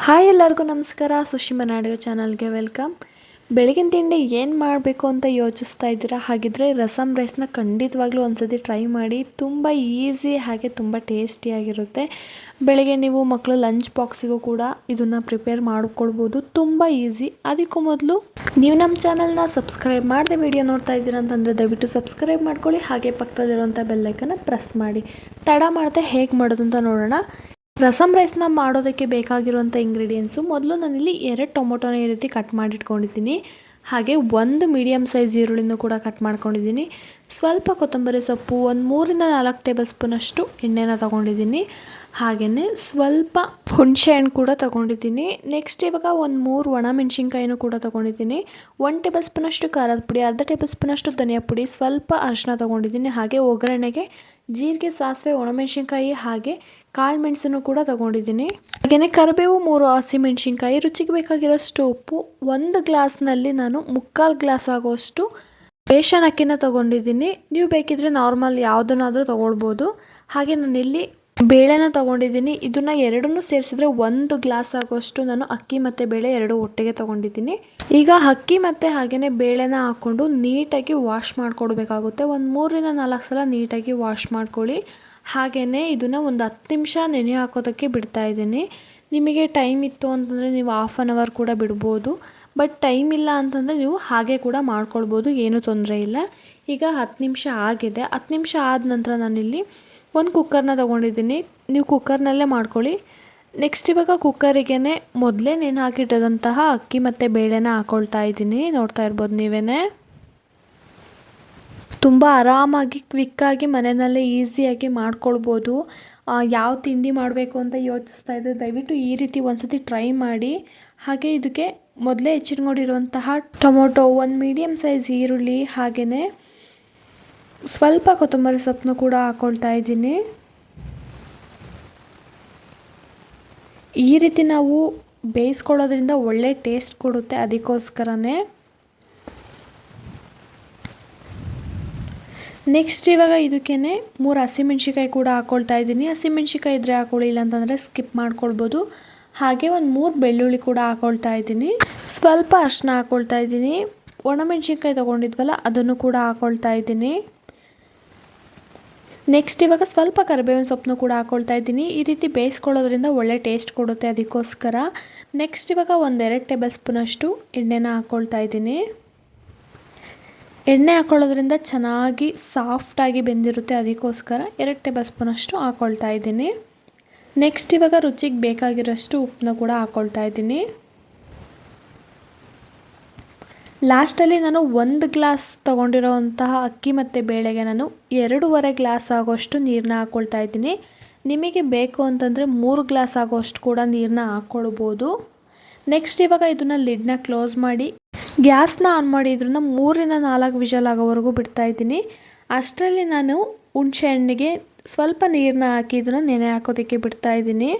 Hi ಎಲ್ಲರಿಗೂ ನಮಸ್ಕಾರ. ಸುಶೀಮಾ ನಾಡಿಯೋ ಚಾನಲ್ಗೆ ವೆಲ್ಕಮ್. ಬೆಳಗಿನ ತಿಂಡಿ ಏನು ಮಾಡಬೇಕು ಅಂತ ಯೋಚಿಸ್ತಾ ಇದ್ದೀರಾ? ಹಾಗಿದ್ರೆ ರಸಮ್ ರೈಸ್ನ ಖಂಡಿತವಾಗ್ಲೂ ಒಂದ್ಸತಿ ಟ್ರೈ ಮಾಡಿ. ತುಂಬ ಈಸಿ ಹಾಗೆ ತುಂಬ ಟೇಸ್ಟಿಯಾಗಿರುತ್ತೆ. ಬೆಳಗ್ಗೆ ನೀವು ಮಕ್ಕಳು ಲಂಚ್ ಬಾಕ್ಸಿಗೂ ಕೂಡ ಇದನ್ನು ಪ್ರಿಪೇರ್ ಮಾಡಿಕೊಡ್ಬೋದು. ತುಂಬ ಈಸಿ. ಅದಕ್ಕೂ ಮೊದಲು ನೀವು ನಮ್ಮ ಚಾನಲ್ನ ಸಬ್ಸ್ಕ್ರೈಬ್ ಮಾಡದೆ ವಿಡಿಯೋ ನೋಡ್ತಾ ಇದ್ದೀರಾ ಅಂತಂದರೆ ದಯವಿಟ್ಟು ಸಬ್ಸ್ಕ್ರೈಬ್ ಮಾಡ್ಕೊಳ್ಳಿ. ಹಾಗೆ ಪಕ್ಕದಲ್ಲಿರುವಂಥ ಬೆಲ್ಲೈಕನ್ನ ಪ್ರೆಸ್ ಮಾಡಿ. ತಡ ಮಾಡದೆ ಹೇಗೆ ಮಾಡೋದು ಅಂತ ನೋಡೋಣ. ರಸಮ್ ರೈಸ್ನ ಮಾಡೋದಕ್ಕೆ ಬೇಕಾಗಿರುವಂಥ ಇಂಗ್ರೀಡಿಯೆಂಟ್ಸು, ಮೊದಲು ನಾನಿಲ್ಲಿ 2 ಟೊಮೊಟೊನ ಈ ರೀತಿ ಕಟ್ ಮಾಡಿಟ್ಕೊಂಡಿದ್ದೀನಿ. ಹಾಗೆ 1 ಮೀಡಿಯಮ್ ಸೈಜ್ ಈರುಳ್ಳಿನೂ ಕೂಡ ಕಟ್ ಮಾಡ್ಕೊಂಡಿದ್ದೀನಿ. ಸ್ವಲ್ಪ ಕೊತ್ತಂಬರಿ ಸೊಪ್ಪು, ಒಂದು 3 ರಿಂದ 4 ಟೇಬಲ್ ಸ್ಪೂನಷ್ಟು ಎಣ್ಣೆನ ತೊಗೊಂಡಿದ್ದೀನಿ. ಹಾಗೆಯೇ ಸ್ವಲ್ಪ ಹುಣಸೆ ಹಣ್ಣು ಕೂಡ ತೊಗೊಂಡಿದ್ದೀನಿ. ನೆಕ್ಸ್ಟ್ ಇವಾಗ ಒಂದು 3 ಒಣಮೆಣ್ಸಿನ್ಕಾಯಿನೂ ಕೂಡ ತೊಗೊಂಡಿದ್ದೀನಿ. 1 ಟೇಬಲ್ ಸ್ಪೂನಷ್ಟು ಖಾರದ ಪುಡಿ, ಅರ್ಧ ಟೇಬಲ್ ಸ್ಪೂನಷ್ಟು ಧನಿಯಾ ಪುಡಿ, ಸ್ವಲ್ಪ ಅರಿಶಿನ ತೊಗೊಂಡಿದ್ದೀನಿ. ಹಾಗೆ ಒಗ್ಗರಣೆಗೆ ಜೀರಿಗೆ, ಸಾಸಿವೆ, ಒಣಮೆಣ್ಸಿನ್ಕಾಯಿ ಹಾಗೆ ಕಾಳು ಮೆಣಸನ್ನು ಕೂಡ ತೊಗೊಂಡಿದ್ದೀನಿ. ಹಾಗೆಯೇ ಕರಿಬೇವು, 3 ಹಸಿಮೆಣ್ಸಿನ್ಕಾಯಿ, ರುಚಿಗೆ ಬೇಕಾಗಿರೋಷ್ಟು ಉಪ್ಪು, 1 ಗ್ಲಾಸ್ನಲ್ಲಿ ನಾನು 3/4 ಗ್ಲಾಸ್ ಆಗೋಷ್ಟು ರೇಷನ್ ಅಕ್ಕಿನ ತೊಗೊಂಡಿದ್ದೀನಿ. ನೀವು ಬೇಕಿದ್ರೆ ನಾರ್ಮಲ್ ಯಾವುದನ್ನಾದರೂ ತೊಗೊಳ್ಬೋದು. ಹಾಗೆ ನಾನಿಲ್ಲಿ ಬೇಳೆನ ತೊಗೊಂಡಿದ್ದೀನಿ. ಇದನ್ನು ಎರಡನ್ನೂ ಸೇರಿಸಿದ್ರೆ 1 ಗ್ಲಾಸ್ ಆಗೋಷ್ಟು ನಾನು ಅಕ್ಕಿ ಮತ್ತು ಬೇಳೆ ಎರಡು ಒಟ್ಟಿಗೆ ತೊಗೊಂಡಿದ್ದೀನಿ. ಈಗ ಅಕ್ಕಿ ಮತ್ತು ಹಾಗೆಯೇ ಬೇಳೆನ ಹಾಕ್ಕೊಂಡು ನೀಟಾಗಿ ವಾಶ್ ಮಾಡಿಕೊಡ್ಬೇಕಾಗುತ್ತೆ. ಒಂದು 3 ರಿಂದ 4 ಸಲ ನೀಟಾಗಿ ವಾಶ್ ಮಾಡ್ಕೊಳ್ಳಿ. ಹಾಗೆಯೇ ಇದನ್ನು ಒಂದು 10 ನಿಮಿಷ ನೆನೆ ಹಾಕೋದಕ್ಕೆ ಬಿಡ್ತಾಯಿದ್ದೀನಿ. ನಿಮಗೆ ಟೈಮ್ ಇತ್ತು ಅಂತಂದರೆ ನೀವು ಹಾಫ್ ಆನ್ ಅವರ್ ಕೂಡ ಬಿಡ್ಬೋದು. ಬಟ್ ಟೈಮ್ ಇಲ್ಲ ಅಂತಂದರೆ ನೀವು ಹಾಗೆ ಕೂಡ ಮಾಡ್ಕೊಳ್ಬೋದು, ಏನೂ ತೊಂದರೆ ಇಲ್ಲ. ಈಗ 10 ನಿಮಿಷ ಆಗಿದೆ. 10 ನಿಮಿಷ ಆದ ನಂತರ ನಾನಿಲ್ಲಿ ಒಂದು ಕುಕ್ಕರ್ನ ತೊಗೊಂಡಿದ್ದೀನಿ. ನೀವು ಕುಕ್ಕರ್ನಲ್ಲೇ ಮಾಡ್ಕೊಳ್ಳಿ. ನೆಕ್ಸ್ಟ್ ಇವಾಗ ಕುಕ್ಕರಿಗೆ ಮೊದಲೇ ನೆನೆ ಹಾಕಿಟ್ಟದಂತಹ ಅಕ್ಕಿ ಮತ್ತು ಬೇಳೆನ ಹಾಕ್ಕೊಳ್ತಾ ಇದ್ದೀನಿ. ನೋಡ್ತಾ ಇರ್ಬೋದು ನೀವೇ. ತುಂಬ ಆರಾಮಾಗಿ ಕ್ವಿಕ್ಕಾಗಿ ಮನೆಯಲ್ಲೇ ಈಸಿಯಾಗಿ ಮಾಡ್ಕೊಳ್ಬೋದು. ಯಾವ ತಿಂಡಿ ಮಾಡಬೇಕು ಅಂತ ಯೋಚಿಸ್ತಾ ಇದ್ದರೆ ದಯವಿಟ್ಟು ಈ ರೀತಿ ಒಂದ್ಸತಿ ಟ್ರೈ ಮಾಡಿ. ಹಾಗೆ ಇದಕ್ಕೆ ಮೊದಲೇ ಹೆಚ್ಚಿಟ್ಕೊಂಡಿರುವಂತಹ ಟೊಮೊಟೊ, 1 ಮೀಡಿಯಮ್ ಸೈಜ್ ಈರುಳ್ಳಿ, ಹಾಗೆಯೇ ಸ್ವಲ್ಪ ಕೊತ್ತಂಬರಿ ಸೊಪ್ಪನ್ನು ಕೂಡ ಹಾಕ್ಕೊಳ್ತಾ ಇದ್ದೀನಿ. ಈ ರೀತಿ ನಾವು ಬೇಯಿಸ್ಕೊಳ್ಳೋದ್ರಿಂದ ಒಳ್ಳೆ ಟೇಸ್ಟ್ ಕೊಡುತ್ತೆ, ಅದಕ್ಕೋಸ್ಕರನೇ. ನೆಕ್ಸ್ಟ್ ಇವಾಗ ಇದಕ್ಕೇ 3 ಹಸಿಮೆಣ್ಸಿಕಾಯಿ ಕೂಡ ಹಾಕ್ಕೊಳ್ತಾ ಇದ್ದೀನಿ. ಹಸಿಮೆಣ್ಸಿಕಾಯಿ ಇದ್ದರೆ ಹಾಕ್ಕೊಳ್ಳಿ, ಇಲ್ಲಾಂತಂದರೆ ಸ್ಕಿಪ್ ಮಾಡ್ಕೊಳ್ಬೋದು. ಹಾಗೆ ಒಂದು 3 ಬೆಳ್ಳುಳ್ಳಿ ಕೂಡ ಹಾಕ್ಕೊಳ್ತಾ ಇದ್ದೀನಿ. ಸ್ವಲ್ಪ ಅರಿಶಿನ ಹಾಕ್ಕೊಳ್ತಾ ಇದ್ದೀನಿ. ಒಣಮೆಣ್ಸಿನ್ಕಾಯಿ ತೊಗೊಂಡಿದ್ವಲ್ಲ ಅದನ್ನು ಕೂಡ ಹಾಕ್ಕೊಳ್ತಾ ಇದ್ದೀನಿ. ನೆಕ್ಸ್ಟ್ ಇವಾಗ ಸ್ವಲ್ಪ ಕರಿಬೇವಿನ ಸೊಪ್ಪನ್ನು ಕೂಡ ಹಾಕ್ಕೊಳ್ತಾ ಇದ್ದೀನಿ. ಈ ರೀತಿ ಬೇಯಿಸ್ಕೊಳ್ಳೋದ್ರಿಂದ ಒಳ್ಳೆ ಟೇಸ್ಟ್ ಕೊಡುತ್ತೆ, ಅದಕ್ಕೋಸ್ಕರ. ನೆಕ್ಸ್ಟ್ ಇವಾಗ 1-2 ಟೇಬಲ್ ಸ್ಪೂನಷ್ಟು ಎಣ್ಣೆನ ಹಾಕ್ಕೊಳ್ತಾ ಇದ್ದೀನಿ. ಎಣ್ಣೆ ಹಾಕ್ಕೊಳ್ಳೋದ್ರಿಂದ ಚೆನ್ನಾಗಿ ಸಾಫ್ಟಾಗಿ ಬೆಂದಿರುತ್ತೆ, ಅದಕ್ಕೋಸ್ಕರ 2 ಟೇಬಲ್ ಸ್ಪೂನಷ್ಟು ಹಾಕ್ಕೊಳ್ತಾ ಇದ್ದೀನಿ. ನೆಕ್ಸ್ಟ್ ಇವಾಗ ರುಚಿಗೆ ಬೇಕಾಗಿರೋಷ್ಟು ಉಪ್ಪನ್ನ ಕೂಡ ಹಾಕ್ಕೊಳ್ತಾ ಇದ್ದೀನಿ. ಲಾಸ್ಟಲ್ಲಿ ನಾನು 1 ಗ್ಲಾಸ್ ತೊಗೊಂಡಿರೋವಂತಹ ಅಕ್ಕಿ ಮತ್ತು ಬೇಳೆಗೆ ನಾನು 2.5 ಗ್ಲಾಸ್ ಆಗೋಷ್ಟು ನೀರನ್ನ ಹಾಕ್ಕೊಳ್ತಾ ಇದ್ದೀನಿ. ನಿಮಗೆ ಬೇಕು ಅಂತಂದರೆ 3 ಗ್ಲಾಸ್ ಆಗೋಷ್ಟು ಕೂಡ ನೀರನ್ನ ಹಾಕ್ಕೊಳ್ಬೋದು. ನೆಕ್ಸ್ಟ್ ಇವಾಗ ಇದನ್ನು ಲಿಡ್ನ ಕ್ಲೋಸ್ ಮಾಡಿ ಗ್ಯಾಸ್ನ ಆನ್ ಮಾಡಿ ಇದನ್ನು 3 ರಿಂದ 4 ವಿಷಲ್ ಆಗೋವರೆಗೂ ಬಿಡ್ತಾಯಿದ್ದೀನಿ. ಅಷ್ಟರಲ್ಲಿ ನಾನು ಹುಣಸೆ ಹಣ್ಣಿಗೆ ಸ್ವಲ್ಪ ನೀರನ್ನ ಹಾಕಿ ಇದನ್ನು ನೆನೆ ಹಾಕೋದಕ್ಕೆ ಬಿಡ್ತಾಯಿದ್ದೀನಿ.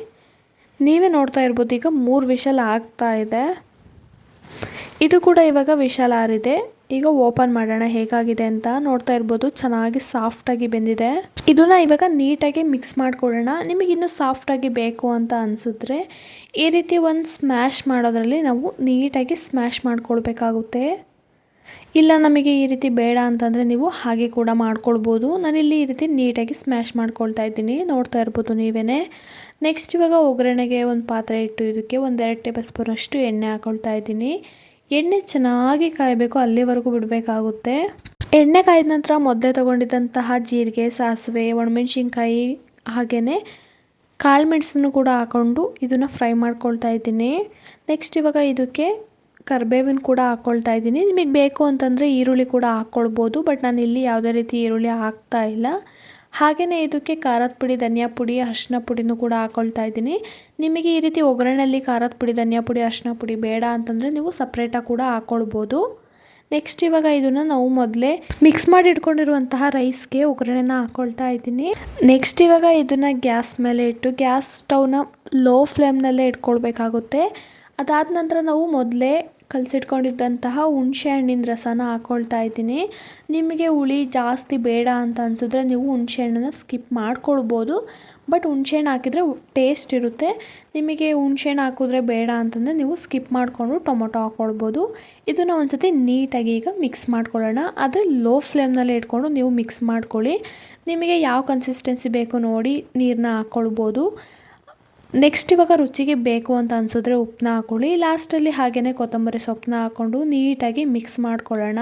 ನೀವೇ ನೋಡ್ತಾ ಇರ್ಬೋದು, ಈಗ 3 ವಿಷಲ್ ಆಗ್ತಾ ಇದೆ. ಇದು ಕೂಡ ಇವಾಗ ವಿಷಲ್ ಆರಿದೆ. ಈಗ ಓಪನ್ ಮಾಡೋಣ ಹೇಗಾಗಿದೆ ಅಂತ. ನೋಡ್ತಾ ಇರ್ಬೋದು ಚೆನ್ನಾಗಿ ಸಾಫ್ಟಾಗಿ ಬೆಂದಿದೆ. ಇದನ್ನು ಇವಾಗ ನೀಟಾಗಿ ಮಿಕ್ಸ್ ಮಾಡ್ಕೊಳ್ಳೋಣ. ನಿಮಗಿನ್ನೂ ಸಾಫ್ಟಾಗಿ ಬೇಕು ಅಂತ ಅನಿಸಿದ್ರೆ ಈ ರೀತಿ ಒಂದು ಸ್ಮ್ಯಾಶ್ ಮಾಡೋದ್ರಲ್ಲಿ ನಾವು ನೀಟಾಗಿ ಸ್ಮ್ಯಾಶ್ ಮಾಡ್ಕೊಳ್ಬೇಕಾಗುತ್ತೆ. ಇಲ್ಲ ನಮಗೆ ಈ ರೀತಿ ಬೇಡ ಅಂತಂದರೆ ನೀವು ಹಾಗೆ ಕೂಡ ಮಾಡ್ಕೊಳ್ಬೋದು. ನಾನಿಲ್ಲಿ ಈ ರೀತಿ ನೀಟಾಗಿ ಸ್ಮ್ಯಾಶ್ ಮಾಡ್ಕೊಳ್ತಾ ಇದ್ದೀನಿ, ನೋಡ್ತಾ ಇರ್ಬೋದು ನೀವೇ. ನೆಕ್ಸ್ಟ್ ಇವಾಗ ಒಗ್ಗರಣೆಗೆ ಒಂದು ಪಾತ್ರೆ ಇಟ್ಟು ಇದಕ್ಕೆ 1-2 ಟೇಬಲ್ ಸ್ಪೂನಷ್ಟು ಎಣ್ಣೆ ಹಾಕ್ಕೊಳ್ತಾ ಇದ್ದೀನಿ. ಎಣ್ಣೆ ಚೆನ್ನಾಗಿ ಕಾಯಬೇಕು, ಅಲ್ಲಿವರೆಗೂ ಬಿಡಬೇಕಾಗುತ್ತೆ. ಎಣ್ಣೆ ಕಾಯ್ದ ನಂತರ ಮೊದಲೇ ತೊಗೊಂಡಿದ್ದಂತಹ ಜೀರಿಗೆ, ಸಾಸಿವೆ, ಒಣಮೆಣ್ಸಿನ್ಕಾಯಿ ಹಾಗೆಯೇ ಕಾಳು ಮೆಣಸನ್ನು ಕೂಡ ಹಾಕ್ಕೊಂಡು ಇದನ್ನು ಫ್ರೈ ಮಾಡ್ಕೊಳ್ತಾ ಇದ್ದೀನಿ. ನೆಕ್ಸ್ಟ್ ಇವಾಗ ಇದಕ್ಕೆ ಕರಿಬೇವಿನ ಕೂಡ ಹಾಕ್ಕೊಳ್ತಾ ಇದ್ದೀನಿ. ನಿಮಗೆ ಬೇಕು ಅಂತಂದರೆ ಈರುಳ್ಳಿ ಕೂಡ ಹಾಕ್ಕೊಳ್ಬೋದು, ಬಟ್ ನಾನು ಇಲ್ಲಿ ಯಾವುದೇ ರೀತಿ ಈರುಳ್ಳಿ ಹಾಕ್ತಾ ಇಲ್ಲ. ಹಾಗೆಯೇ ಇದಕ್ಕೆ ಖಾರದ ಪುಡಿ, ಧನಿಯಾ ಪುಡಿ, ಅರಿಶಿನ ಪುಡಿನೂ ಕೂಡ ಹಾಕ್ಕೊಳ್ತಾ ಇದ್ದೀನಿ. ನಿಮಗೆ ಈ ರೀತಿ ಒಗ್ಗರಣೆಯಲ್ಲಿ ಖಾರದ ಪುಡಿ, ಧನಿಯಾ ಪುಡಿ, ಅರಿಶಿನ ಪುಡಿ ಬೇಡ ಅಂತಂದರೆ ನೀವು ಸಪ್ರೇಟಾಗಿ ಕೂಡ ಹಾಕ್ಕೊಳ್ಬೋದು. ನೆಕ್ಸ್ಟ್ ಇವಾಗ ಇದನ್ನು ನಾವು ಮೊದಲೇ ಮಿಕ್ಸ್ ಮಾಡಿ ಇಟ್ಕೊಂಡಿರುವಂತಹ ರೈಸ್ಗೆ ಒಗ್ಗರಣೆನ ಹಾಕ್ಕೊಳ್ತಾ ಇದ್ದೀನಿ. ನೆಕ್ಸ್ಟ್ ಇವಾಗ ಇದನ್ನು ಗ್ಯಾಸ್ ಮೇಲೆ ಇಟ್ಟು ಗ್ಯಾಸ್ ಸ್ಟವ್ನ ಲೋ ಫ್ಲೇಮ್ನಲ್ಲೇ ಇಟ್ಕೊಳ್ಬೇಕಾಗುತ್ತೆ. ಅದಾದ ನಂತರ ನಾವು ಮೊದಲೇ ಕಲಸಿಟ್ಕೊಂಡಿದ್ದಂತಹ ಹುಣಸೆ ಹಣ್ಣಿನ ರಸನ ಹಾಕ್ಕೊಳ್ತಾ ಇದ್ದೀನಿ. ನಿಮಗೆ ಹುಳಿ ಜಾಸ್ತಿ ಬೇಡ ಅಂತ ಅನಿಸಿದ್ರೆ ನೀವು ಹುಣಸೆ ಹಣ್ಣನ್ನು ಸ್ಕಿಪ್ ಮಾಡ್ಕೊಳ್ಬೋದು. ಬಟ್ ಹುಣಸೆ ಹಣ್ಣು ಹಾಕಿದರೆ ಟೇಸ್ಟ್ ಇರುತ್ತೆ. ನಿಮಗೆ ಹುಣಸೆ ಹಣ್ಣು ಹಾಕಿದ್ರೆ ಬೇಡ ಅಂತಂದರೆ ನೀವು ಸ್ಕಿಪ್ ಮಾಡಿಕೊಂಡು ಟೊಮೊಟೊ ಹಾಕ್ಕೊಳ್ಬೋದು. ಇದನ್ನು ಒಂದು ಸತಿ ನೀಟಾಗಿ ಈಗ ಮಿಕ್ಸ್ ಮಾಡ್ಕೊಳ್ಳೋಣ. ಆದರೆ ಲೋ ಫ್ಲೇಮ್ನಲ್ಲಿ ಇಟ್ಕೊಂಡು ನೀವು ಮಿಕ್ಸ್ ಮಾಡ್ಕೊಳ್ಳಿ. ನಿಮಗೆ ಯಾವ ಕನ್ಸಿಸ್ಟೆನ್ಸಿ ಬೇಕು ನೋಡಿ ನೀರನ್ನ ಹಾಕ್ಕೊಳ್ಬೋದು. ನೆಕ್ಸ್ಟ್ ಇವಾಗ ರುಚಿಗೆ ಬೇಕು ಅಂತ ಅನಿಸಿದ್ರೆ ಉಪ್ಪನ್ನ ಹಾಕ್ಕೊಳ್ಳಿ. ಲಾಸ್ಟಲ್ಲಿ ಹಾಗೆಯೇ ಕೊತ್ತಂಬರಿ ಸೊಪ್ಪನ್ನ ಹಾಕ್ಕೊಂಡು ನೀಟಾಗಿ ಮಿಕ್ಸ್ ಮಾಡ್ಕೊಳ್ಳೋಣ.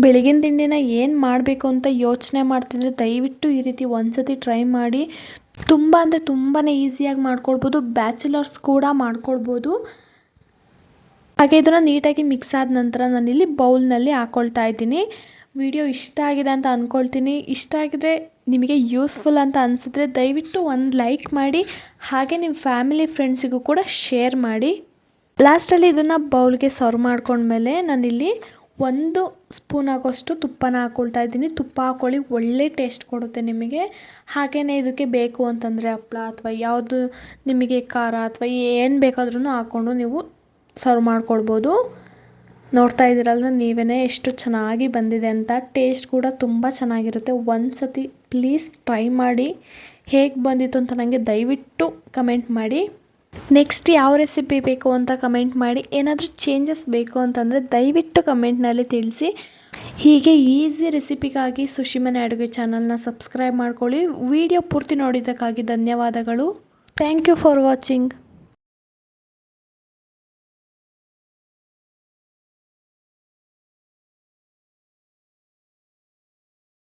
ಬೆಳಗಿನ ತಿಂಡಿನ ಏನು ಮಾಡಬೇಕು ಅಂತ ಯೋಚನೆ ಮಾಡ್ತಿದ್ರೆ ದಯವಿಟ್ಟು ಈ ರೀತಿ ಒಂದ್ಸತಿ ಟ್ರೈ ಮಾಡಿ. ತುಂಬ ಅಂದರೆ ತುಂಬಾ ಈಸಿಯಾಗಿ ಮಾಡ್ಕೊಳ್ಬೋದು. ಬ್ಯಾಚುಲರ್ಸ್ ಕೂಡ ಮಾಡ್ಕೊಳ್ಬೋದು. ಹಾಗೆ ಇದನ್ನು ನೀಟಾಗಿ ಮಿಕ್ಸ್ ಆದ ನಂತರ ನಾನಿಲ್ಲಿ ಬೌಲ್ನಲ್ಲಿ ಹಾಕ್ಕೊಳ್ತಾ ಇದ್ದೀನಿ. ವಿಡಿಯೋ ಇಷ್ಟ ಆಗಿದೆ ಅಂತ ಅಂದ್ಕೊಳ್ತೀನಿ. ಇಷ್ಟ ಆಗಿದ್ರೆ ನಿಮಗೆ ಯೂಸ್ಫುಲ್ ಅಂತ ಅನಿಸಿದ್ರೆ ದಯವಿಟ್ಟು ಒಂದು ಲೈಕ್ ಮಾಡಿ. ಹಾಗೆ ನಿಮ್ಮ ಫ್ಯಾಮಿಲಿ ಫ್ರೆಂಡ್ಸಿಗೂ ಕೂಡ ಶೇರ್ ಮಾಡಿ. ಲಾಸ್ಟಲ್ಲಿ ಇದನ್ನು ಬೌಲ್ಗೆ ಸರ್ವ್ ಮಾಡ್ಕೊಂಡ್ಮೇಲೆ ನಾನಿಲ್ಲಿ 1 ಸ್ಪೂನ್ ಆಗೋಷ್ಟು ತುಪ್ಪನ ಹಾಕ್ಕೊಳ್ತಾ ಇದ್ದೀನಿ. ತುಪ್ಪ ಹಾಕ್ಕೊಳ್ಳಿ, ಒಳ್ಳೆ ಟೇಸ್ಟ್ ಕೊಡುತ್ತೆ ನಿಮಗೆ. ಹಾಗೆಯೇ ಇದಕ್ಕೆ ಬೇಕು ಅಂತಂದರೆ ಹಪ್ಪಳ ಅಥವಾ ಯಾವುದು ನಿಮಗೆ ಖಾರ ಅಥವಾ ಏನು ಬೇಕಾದ್ರೂ ಹಾಕ್ಕೊಂಡು ನೀವು ಸರ್ವ್ ಮಾಡ್ಕೊಳ್ಬೋದು. ನೋಡ್ತಾ ಇದ್ದೀರಲ್ಲ ನೀವೇ ಎಷ್ಟು ಚೆನ್ನಾಗಿ ಬಂದಿದೆ ಅಂತ. ಟೇಸ್ಟ್ ಕೂಡ ತುಂಬ ಚೆನ್ನಾಗಿರುತ್ತೆ. ಒಂದು ಸತಿ ಪ್ಲೀಸ್ ಟ್ರೈ ಮಾಡಿ. ಹೇಗೆ ಬಂದಿತ್ತು ಅಂತ ನನಗೆ ದಯವಿಟ್ಟು ಕಮೆಂಟ್ ಮಾಡಿ. ನೆಕ್ಸ್ಟ್ ಯಾವ ರೆಸಿಪಿ ಬೇಕು ಅಂತ ಕಮೆಂಟ್ ಮಾಡಿ. ಏನಾದರೂ ಚೇಂಜಸ್ ಬೇಕು ಅಂತಂದರೆ ದಯವಿಟ್ಟು ಕಮೆಂಟ್ನಲ್ಲಿ ತಿಳಿಸಿ. ಹೀಗೆ ಈಸಿ ರೆಸಿಪಿಗಾಗಿ ಸುಶಿಮನೆ ಅಡುಗೆ ಚಾನಲ್ನ ಸಬ್ಸ್ಕ್ರೈಬ್ ಮಾಡ್ಕೊಳ್ಳಿ. ವಿಡಿಯೋ ಪೂರ್ತಿ ನೋಡಿದ್ದಕ್ಕಾಗಿ ಧನ್ಯವಾದಗಳು. Thank you for watching.